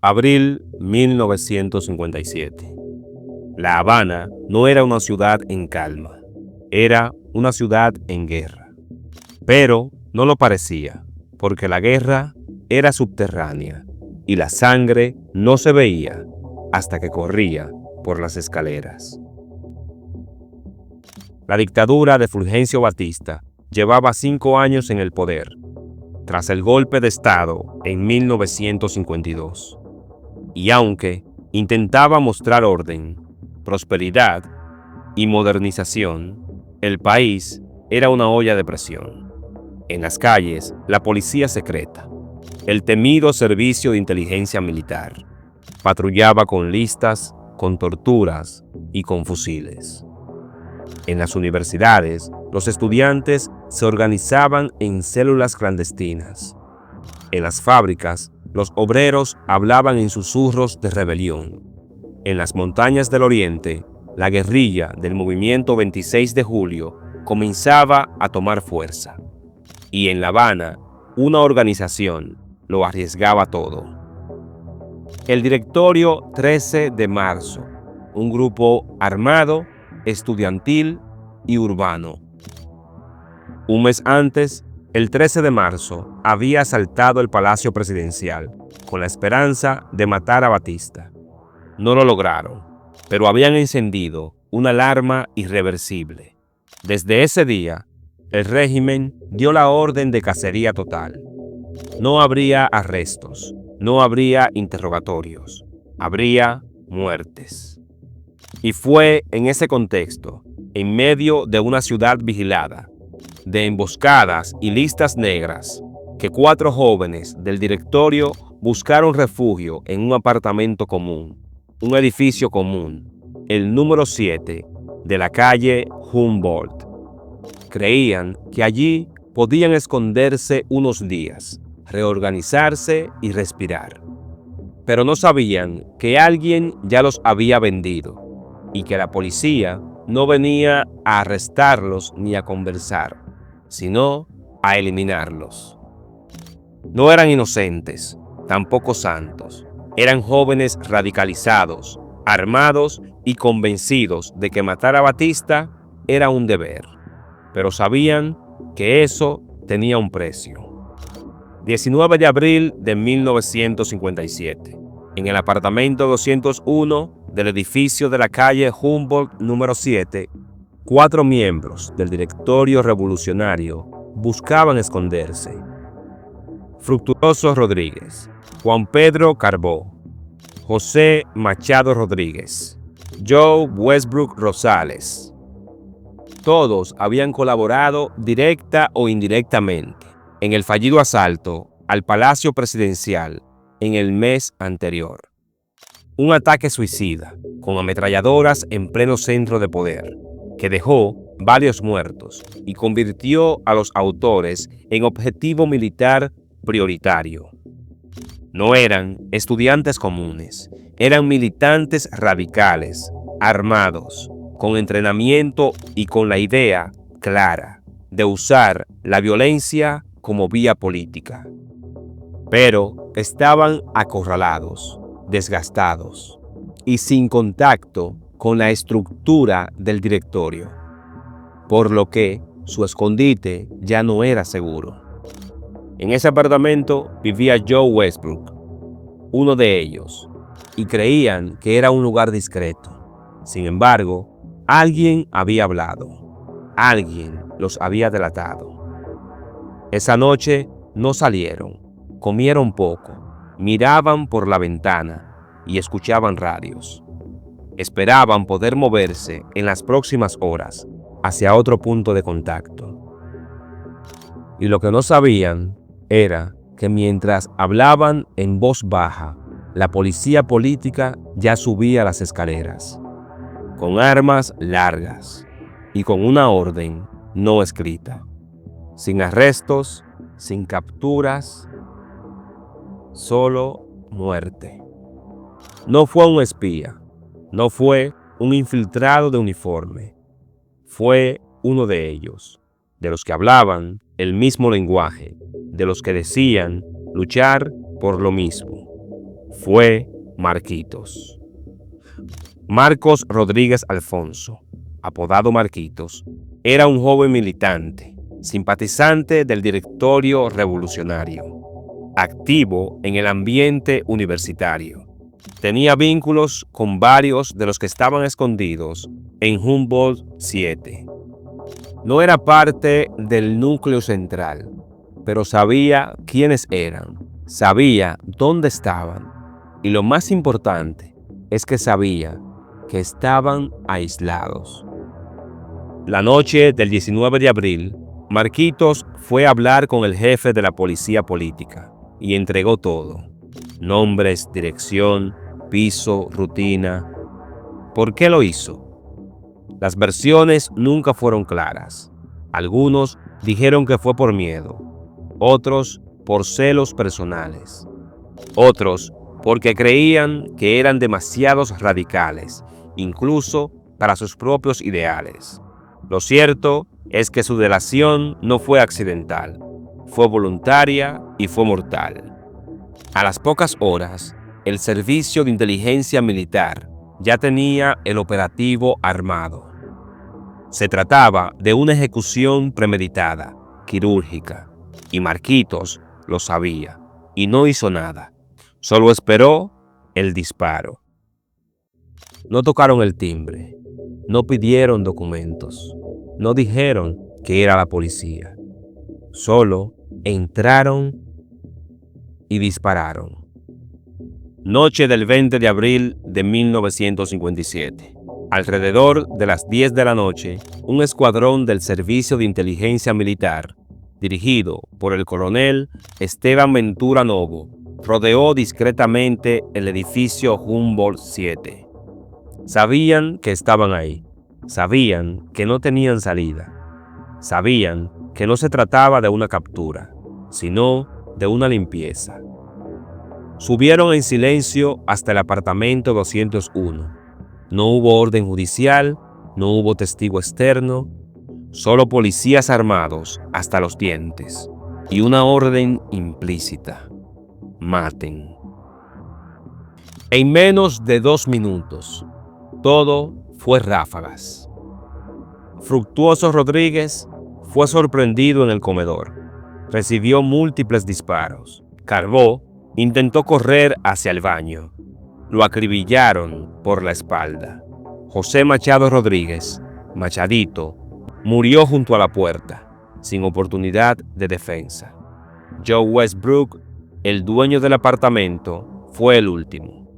Abril 1957. La Habana no era una ciudad en calma, era una ciudad en guerra. Pero no lo parecía, porque la guerra era subterránea y la sangre no se veía hasta que corría por las escaleras. La dictadura de Fulgencio Batista llevaba 5 años en el poder, tras el golpe de Estado en 1952. Y aunque intentaba mostrar orden, prosperidad y modernización, el país era una olla de presión. En las calles, la policía secreta, el temido servicio de inteligencia militar, patrullaba con listas, con torturas y con fusiles. En las universidades, los estudiantes se organizaban en células clandestinas. En las fábricas, los obreros hablaban en susurros de rebelión. En las montañas del Oriente, la guerrilla del movimiento 26 de julio comenzaba a tomar fuerza. Y en La Habana, una organización lo arriesgaba todo. El Directorio 13 de Marzo, un grupo armado, estudiantil y urbano. Un mes antes, el 13 de marzo, había asaltado el Palacio Presidencial con la esperanza de matar a Batista. No lo lograron, pero habían encendido una alarma irreversible. Desde ese día, el régimen dio la orden de cacería total. No habría arrestos, no habría interrogatorios, habría muertes. Y fue en ese contexto, en medio de una ciudad vigilada, de emboscadas y listas negras, que 4 jóvenes del directorio buscaron refugio en un apartamento común, un edificio común, el número 7 de la calle Humboldt. Creían que allí podían esconderse unos días, reorganizarse y respirar. Pero no sabían que alguien ya los había vendido y que la policía no venía a arrestarlos ni a conversar, sino a eliminarlos. No eran inocentes, tampoco santos. Eran jóvenes radicalizados, armados y convencidos de que matar a Batista era un deber. Pero sabían que eso tenía un precio. 19 de abril de 1957, en el apartamento 201 del edificio de la calle Humboldt número 7, 4 miembros del Directorio Revolucionario buscaban esconderse. Fructuoso Rodríguez, Juan Pedro Carbó, José Machado Rodríguez, Joe Westbrook Rosales. Todos habían colaborado directa o indirectamente en el fallido asalto al Palacio Presidencial en el mes anterior. Un ataque suicida con ametralladoras en pleno centro de poder, que dejó varios muertos y convirtió a los autores en objetivo militar prioritario. No eran estudiantes comunes, eran militantes radicales, armados, con entrenamiento y con la idea clara de usar la violencia como vía política. Pero estaban acorralados, desgastados y sin contacto con la estructura del directorio, por lo que su escondite ya no era seguro. En ese apartamento vivía Joe Westbrook, uno de ellos, y creían que era un lugar discreto. Sin embargo, alguien había hablado, alguien los había delatado. Esa noche no salieron, comieron poco, miraban por la ventana y escuchaban radios. Esperaban poder moverse en las próximas horas hacia otro punto de contacto. Y lo que no sabían era que mientras hablaban en voz baja, la policía política ya subía las escaleras, con armas largas y con una orden no escrita, sin arrestos, sin capturas, solo muerte. No fue un espía, no fue un infiltrado de uniforme, fue uno de ellos, de los que hablaban el mismo lenguaje, de los que decían luchar por lo mismo. fue Marquitos. Marcos Rodríguez Alfonso, apodado Marquitos, era un joven militante, simpatizante del Directorio Revolucionario, activo en el ambiente universitario. Tenía vínculos con varios de los que estaban escondidos en Humboldt 7. No era parte del núcleo central, pero sabía quiénes eran, sabía dónde estaban, y lo más importante es que sabía que estaban aislados. La noche del 19 de abril, Marquitos fue a hablar con el jefe de la policía política y entregó todo: nombres, dirección, piso, rutina. ¿Por qué lo hizo? Las versiones nunca fueron claras. Algunos dijeron que fue por miedo, otros por celos personales, otros porque creían que eran demasiados radicales, incluso para sus propios ideales. Lo cierto es que su delación no fue accidental, fue voluntaria y fue mortal. A las pocas horas, el Servicio de Inteligencia Militar ya tenía el operativo armado. Se trataba de una ejecución premeditada, quirúrgica, y Marquitos lo sabía y no hizo nada. Solo esperó el disparo. No tocaron el timbre, no pidieron documentos, no dijeron que era la policía. Solo entraron y dispararon. Noche del 20 de abril de 1957. Alrededor de las 10 de la noche, un escuadrón del Servicio de Inteligencia Militar, dirigido por el coronel Esteban Ventura Novo, rodeó discretamente el edificio Humboldt 7. Sabían que estaban ahí, sabían que no tenían salida, sabían que no se trataba de una captura, sino de una limpieza. Subieron en silencio hasta el apartamento 201. No hubo orden judicial, no hubo testigo externo, solo policías armados hasta los dientes y una orden implícita: maten. En menos de 2 minutos, todo fue ráfagas. Fructuoso Rodríguez fue sorprendido en el comedor. Recibió múltiples disparos. Carbó intentó correr hacia el baño. Lo acribillaron por la espalda. José Machado Rodríguez, Machadito, murió junto a la puerta, sin oportunidad de defensa. Joe Westbrook, el dueño del apartamento, fue el último.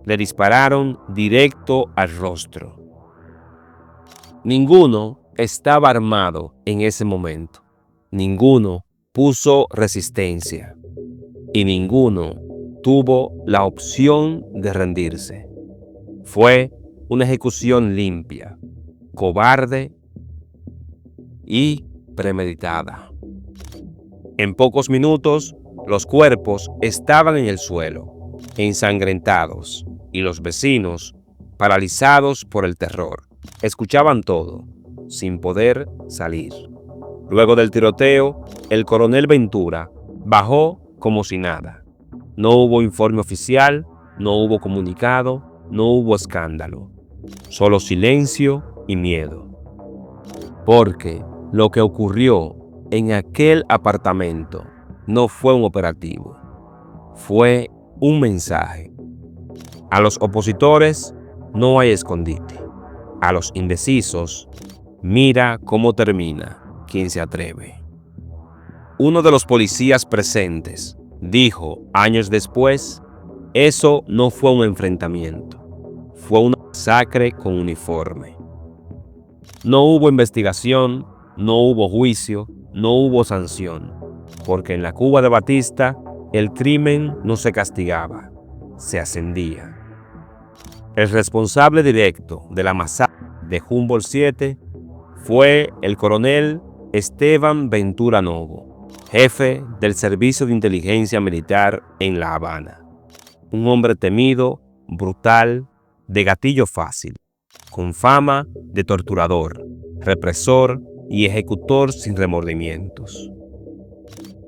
Le dispararon directo al rostro. Ninguno estaba armado en ese momento. Ninguno puso resistencia. Y ninguno tuvo la opción de rendirse. Fue una ejecución limpia, cobarde y premeditada. En pocos minutos, los cuerpos estaban en el suelo, ensangrentados, y los vecinos, paralizados por el terror, escuchaban todo, sin poder salir. Luego del tiroteo, el coronel Ventura bajó como si nada. No hubo informe oficial, no hubo comunicado, no hubo escándalo. Solo silencio y miedo. Porque lo que ocurrió en aquel apartamento no fue un operativo. Fue un mensaje. A los opositores no hay escondite. A los indecisos, mira cómo termina quien se atreve. Uno de los policías presentes dijo años después: eso no fue un enfrentamiento, fue una masacre con uniforme. No hubo investigación, no hubo juicio, no hubo sanción, porque en la Cuba de Batista el crimen no se castigaba, se ascendía. El responsable directo de la masacre de Humboldt 7 fue el coronel Esteban Ventura Novo, jefe del Servicio de Inteligencia Militar en La Habana. Un hombre temido, brutal, de gatillo fácil, con fama de torturador, represor y ejecutor sin remordimientos.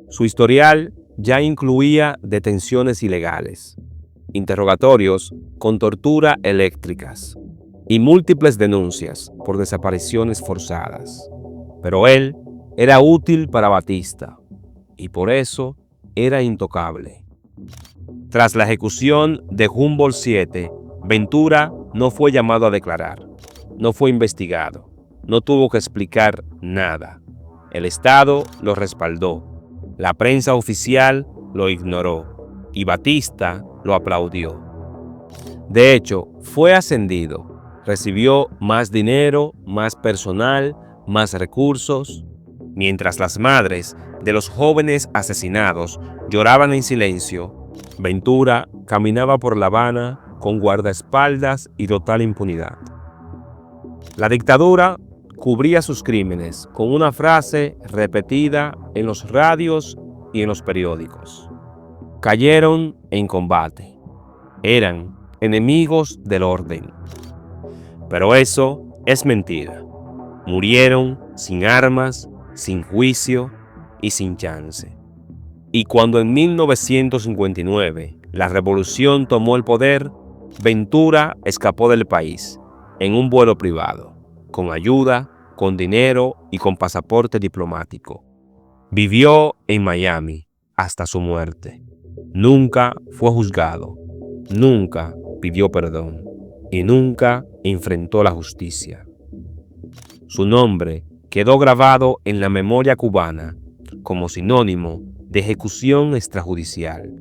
Su historial ya incluía detenciones ilegales, interrogatorios con tortura eléctricas y múltiples denuncias por desapariciones forzadas. Pero él era útil para Batista y por eso era intocable. Tras la ejecución de Humboldt 7, Ventura no fue llamado a declarar, no fue investigado, no tuvo que explicar nada. El Estado lo respaldó, la prensa oficial lo ignoró y Batista lo aplaudió. De hecho, fue ascendido, recibió más dinero, más personal, más recursos. Mientras las madres de los jóvenes asesinados lloraban en silencio, Ventura caminaba por La Habana con guardaespaldas y total impunidad. La dictadura cubría sus crímenes con una frase repetida en los radios y en los periódicos. Cayeron en combate. Eran enemigos del orden. Pero eso es mentira. Murieron sin armas, sin juicio y sin chance. Y cuando en 1959 la revolución tomó el poder, Ventura escapó del país en un vuelo privado, con ayuda, con dinero y con pasaporte diplomático. Vivió en Miami hasta su muerte. Nunca fue juzgado, nunca pidió perdón y nunca enfrentó la justicia. Su nombre quedó grabado en la memoria cubana como sinónimo de ejecución extrajudicial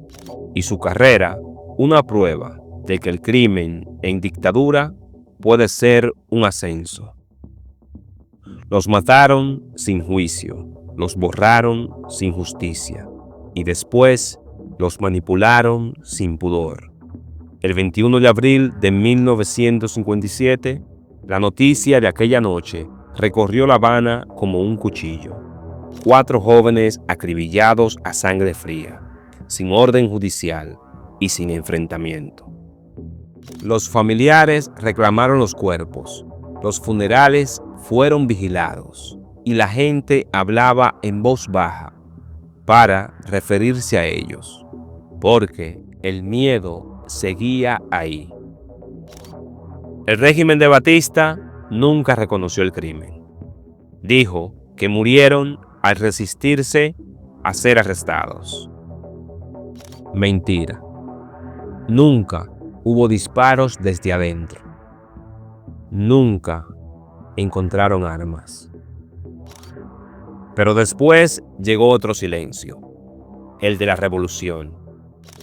y su carrera una prueba de que el crimen en dictadura puede ser un ascenso. Los mataron sin juicio, los borraron sin justicia y después los manipularon sin pudor. El 21 de abril de 1957, la noticia de aquella noche recorrió La Habana como un cuchillo. 4 jóvenes acribillados a sangre fría, sin orden judicial y sin enfrentamiento. Los familiares reclamaron los cuerpos, los funerales fueron vigilados y la gente hablaba en voz baja para referirse a ellos, porque el miedo seguía ahí. El régimen de Batista nunca reconoció el crimen. Dijo que murieron al resistirse a ser arrestados. Mentira. Nunca hubo disparos desde adentro. Nunca encontraron armas. Pero después llegó otro silencio, el de la revolución.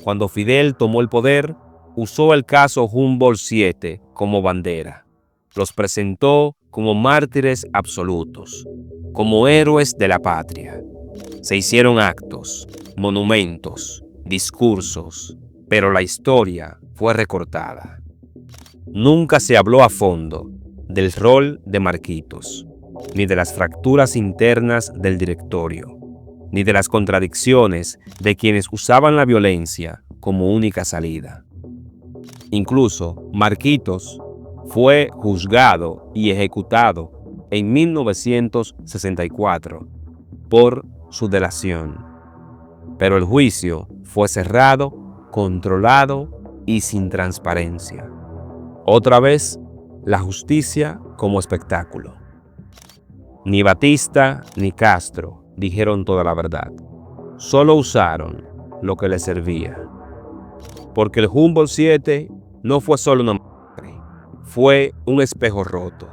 Cuando Fidel tomó el poder, usó el caso Humboldt 7 como bandera. Los presentó como mártires absolutos, como héroes de la patria. Se hicieron actos, monumentos, discursos, pero la historia fue recortada. Nunca se habló a fondo del rol de Marquitos, ni de las fracturas internas del directorio, ni de las contradicciones de quienes usaban la violencia como única salida. Incluso Marquitos fue juzgado y ejecutado en 1964 por su delación, pero el juicio fue cerrado, controlado y sin transparencia. Otra vez, la justicia como espectáculo. Ni Batista ni Castro dijeron toda la verdad. Solo usaron lo que les servía. Porque el Humboldt 7 no fue solo una masacre, fue un espejo roto,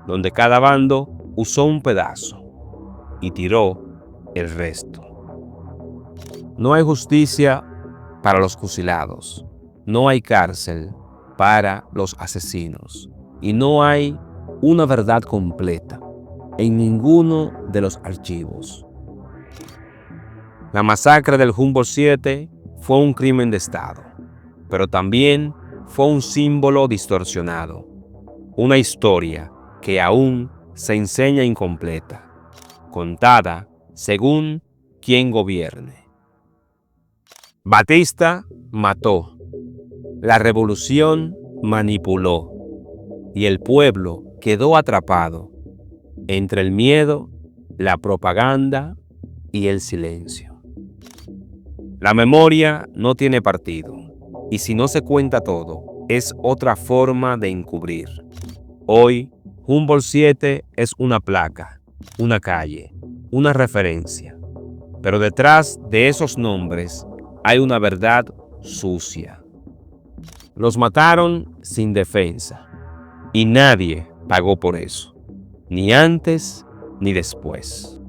donde cada bando usó un pedazo y tiró el resto. No hay justicia para los fusilados, no hay cárcel para los asesinos y no hay una verdad completa en ninguno de los archivos. La masacre del Humboldt 7 fue un crimen de Estado, pero también fue un símbolo distorsionado, una historia que aún se enseña incompleta, contada según quien gobierne. Batista mató, la revolución manipuló y el pueblo quedó atrapado entre el miedo, la propaganda y el silencio. La memoria no tiene partido Y si no se cuenta todo, es otra forma de encubrir. Hoy, Humboldt 7 es una placa, una calle, una referencia. Pero detrás de esos nombres hay una verdad sucia. Los mataron sin defensa y nadie pagó por eso, ni antes ni después.